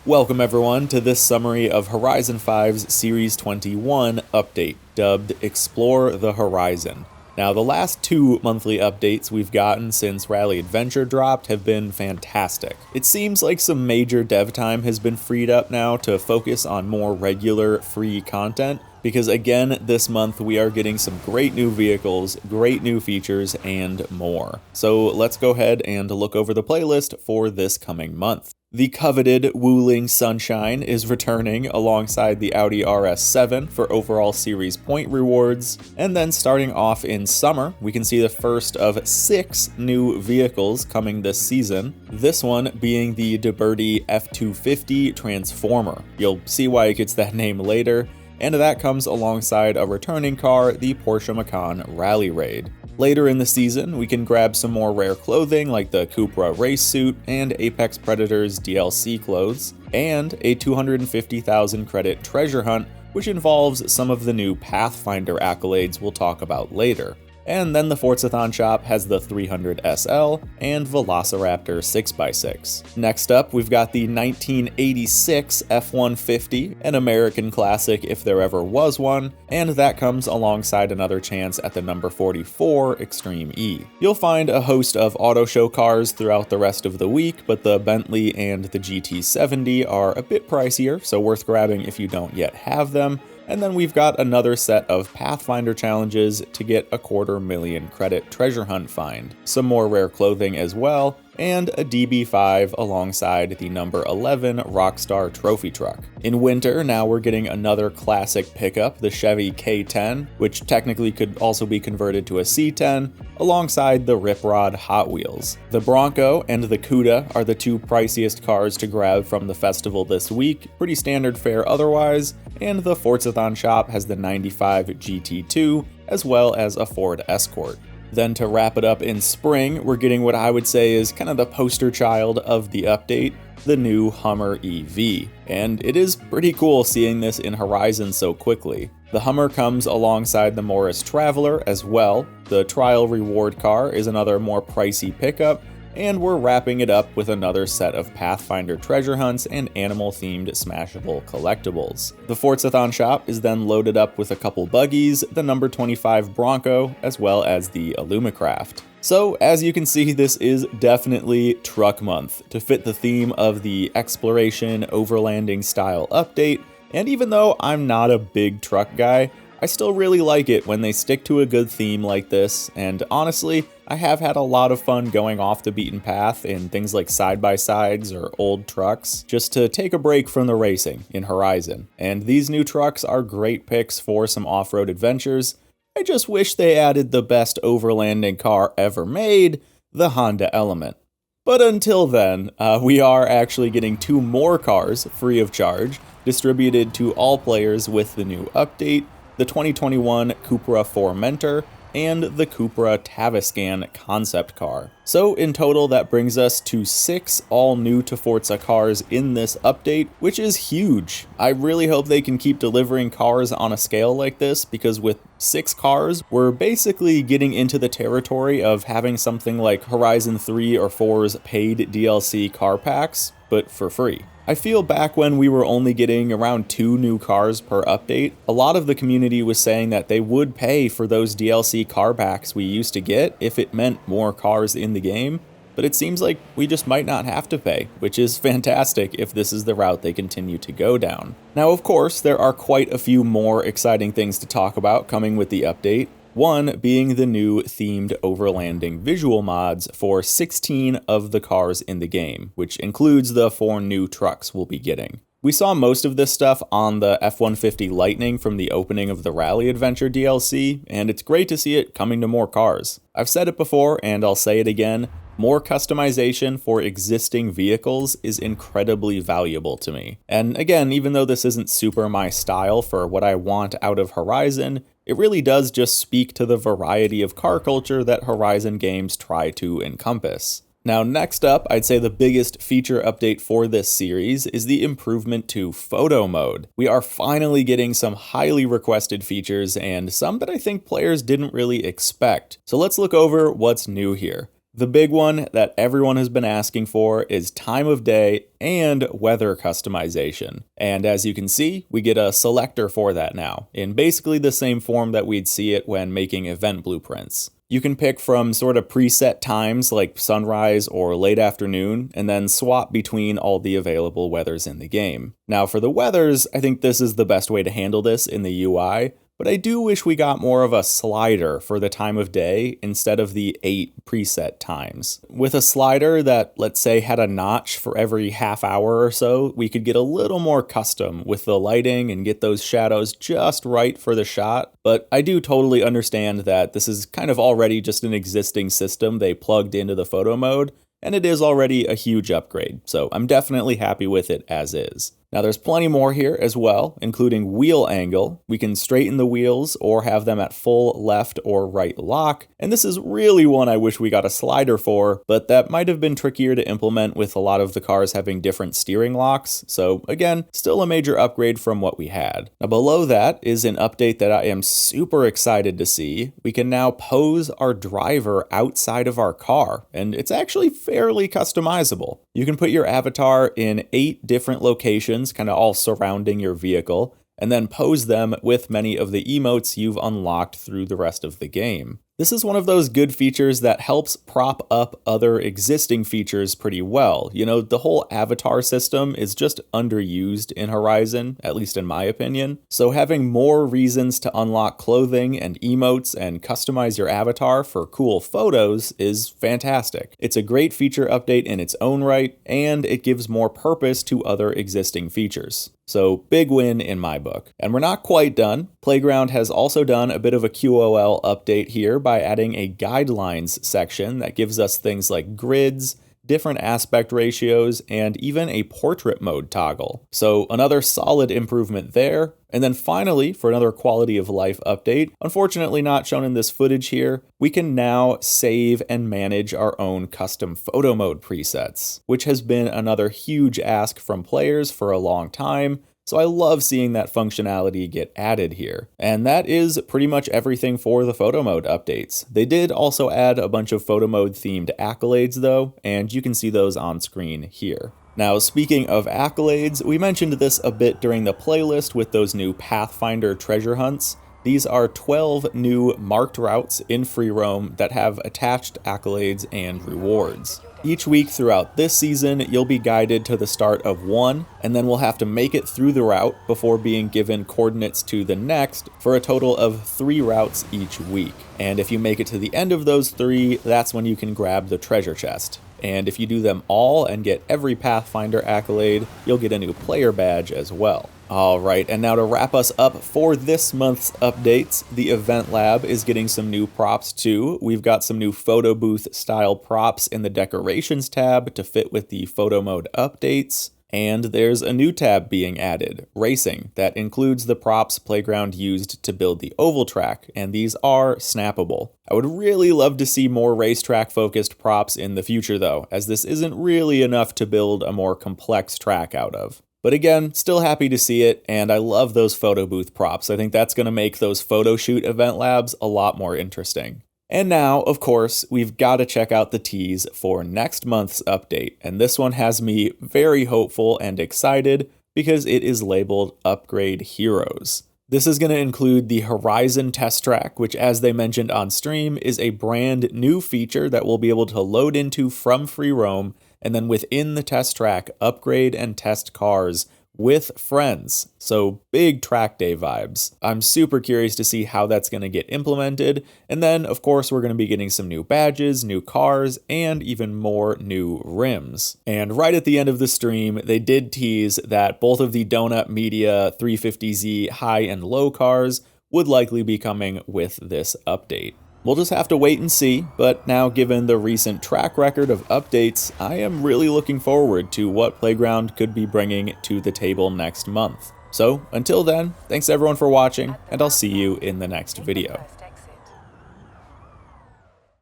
Welcome everyone to this summary of Horizon 5's Series 21 update, dubbed Explore the Horizon. Now, the last two monthly updates we've gotten since Rally Adventure dropped have been fantastic. It seems like some major dev time has been freed up now to focus on more regular, free content, because again, this month we are getting some great new vehicles, great new features, and more. So let's go ahead and look over the playlist for this coming month. The coveted Wuling Sunshine is returning alongside the Audi RS7 for overall series point rewards. And then starting off in summer, we can see the first of 6 new vehicles coming this season. This one being the DeBerti F250 Transformer. You'll see why it gets that name later. And that comes alongside a returning car, the Porsche Macan Rally Raid. Later in the season, we can grab some more rare clothing like the Cupra race suit and Apex Predator's DLC clothes, and a 250,000 credit treasure hunt, which involves some of the new Pathfinder accolades we'll talk about later. And then the Forzathon shop has the 300 SL and Velociraptor 6x6. Next up, we've got the 1986 F-150, an American classic if there ever was one, and that comes alongside another chance at the number 44 Extreme E. You'll find a host of auto show cars throughout the rest of the week, but the Bentley and the GT70 are a bit pricier, so worth grabbing if you don't yet have them. And then we've got another set of Pathfinder challenges to get a 250,000 credit treasure hunt find, some more rare clothing as well, and a DB5 alongside the number 11 Rockstar trophy truck. In winter, now we're getting another classic pickup, the Chevy K10, which technically could also be converted to a C10, alongside the Rip Rod Hot Wheels. The Bronco and the Cuda are the two priciest cars to grab from the festival this week, pretty standard fare otherwise, and the Forzathon shop has the 95 GT2, as well as a Ford Escort. Then to wrap it up in spring, we're getting what I would say is kind of the poster child of the update, the new Hummer EV. And it is pretty cool seeing this in Horizon so quickly. The Hummer comes alongside the Morris Traveler as well. The trial reward car is another more pricey pickup, and we're wrapping it up with another set of Pathfinder treasure hunts and animal-themed smashable collectibles. The Forzathon shop is then loaded up with a couple buggies, the number 25 Bronco, as well as the Illumicraft. So, as you can see, this is definitely Truck Month, to fit the theme of the exploration, overlanding style update, and even though I'm not a big truck guy, I still really like it when they stick to a good theme like this, and honestly, I have had a lot of fun going off the beaten path in things like side-by-sides or old trucks, just to take a break from the racing in Horizon. And these new trucks are great picks for some off-road adventures. I just wish they added the best overlanding car ever made, the Honda Element. But until then, we are actually getting 2 more cars free of charge, distributed to all players with the new update, the 2021 Cupra Formentor, and the Cupra Tavascan concept car. So in total, that brings us to 6 all new to Forza cars in this update, which is huge. I really hope they can keep delivering cars on a scale like this, because with 6 cars, we're basically getting into the territory of having something like Horizon 3 or 4's paid DLC car packs, but for free. I feel back when we were only getting around 2 new cars per update, a lot of the community was saying that they would pay for those DLC car packs we used to get if it meant more cars in the game, but it seems like we just might not have to pay, which is fantastic if this is the route they continue to go down. Now, of course, there are quite a few more exciting things to talk about coming with the update. One being the new themed overlanding visual mods for 16 of the cars in the game, which includes the 4 new trucks we'll be getting. We saw most of this stuff on the F-150 Lightning from the opening of the Rally Adventure DLC, and it's great to see it coming to more cars. I've said it before, and I'll say it again, more customization for existing vehicles is incredibly valuable to me. And again, even though this isn't super my style for what I want out of Horizon, it really does just speak to the variety of car culture that Horizon games try to encompass. Now, next up, I'd say the biggest feature update for this series is the improvement to photo mode. We are finally getting some highly requested features and some that I think players didn't really expect. So let's look over what's new here. The big one that everyone has been asking for is time of day and weather customization. And as you can see, we get a selector for that now, in basically the same form that we'd see it when making event blueprints. You can pick from sort of preset times like sunrise or late afternoon, and then swap between all the available weathers in the game. Now for the weathers, I think this is the best way to handle this in the UI. But I do wish we got more of a slider for the time of day instead of the 8 preset times. With a slider that, let's say, had a notch for every half hour or so, we could get a little more custom with the lighting and get those shadows just right for the shot. But I do totally understand that this is kind of already just an existing system they plugged into the photo mode, and it is already a huge upgrade, so I'm definitely happy with it as is. Now there's plenty more here as well, including wheel angle. We can straighten the wheels or have them at full left or right lock, and this is really one I wish we got a slider for, but that might have been trickier to implement with a lot of the cars having different steering locks, so again, still a major upgrade from what we had. Now below that is an update that I am super excited to see. We can now pose our driver outside of our car, and it's actually fairly customizable. You can put your avatar in 8 different locations, kind of all surrounding your vehicle, and then pose them with many of the emotes you've unlocked through the rest of the game. This is one of those good features that helps prop up other existing features pretty well. You know, the whole avatar system is just underused in Horizon, at least in my opinion. So having more reasons to unlock clothing and emotes and customize your avatar for cool photos is fantastic. It's a great feature update in its own right, and it gives more purpose to other existing features. So big win in my book. And we're not quite done. Playground has also done a bit of a QOL update here by adding a guidelines section that gives us things like grids, different aspect ratios, and even a portrait mode toggle. So another solid improvement there. And then finally, for another quality of life update, unfortunately not shown in this footage here, we can now save and manage our own custom photo mode presets, which has been another huge ask from players for a long time. So I love seeing that functionality get added here. And that is pretty much everything for the photo mode updates. They did also add a bunch of photo mode themed accolades though, and you can see those on screen here. Now, speaking of accolades, we mentioned this a bit during the playlist with those new Pathfinder treasure hunts. These are 12 new marked routes in free roam that have attached accolades and rewards. Each week throughout this season, you'll be guided to the start of one, and then we'll have to make it through the route before being given coordinates to the next for a total of 3 routes each week. And if you make it to the end of those 3, that's when you can grab the treasure chest. And if you do them all and get every Pathfinder accolade, you'll get a new player badge as well. Alright, and now to wrap us up for this month's updates, the Event Lab is getting some new props too. We've got some new photo booth style props in the decorations tab to fit with the photo mode updates. And there's a new tab being added, Racing, that includes the props Playground used to build the oval track, and these are snappable. I would really love to see more racetrack-focused props in the future though, as this isn't really enough to build a more complex track out of. But again, still happy to see it, and I love those photo booth props. I think that's going to make those photo shoot event labs a lot more interesting. And now, of course, we've got to check out the tease for next month's update, and this one has me very hopeful and excited because it is labeled Upgrade Heroes. This is going to include the Horizon test track, which, as they mentioned on stream, is a brand new feature that we'll be able to load into from free roam, and then within the test track, upgrade and test cars with friends. So big track day vibes. I'm super curious to see how that's going to get implemented. And then, of course, we're going to be getting some new badges, new cars, and even more new rims. And right at the end of the stream, they did tease that both of the Donut Media 350Z high and low cars would likely be coming with this update. We'll just have to wait and see, but now given the recent track record of updates, I am really looking forward to what Playground could be bringing to the table next month. So until then, thanks everyone for watching, and I'll see you in the next video.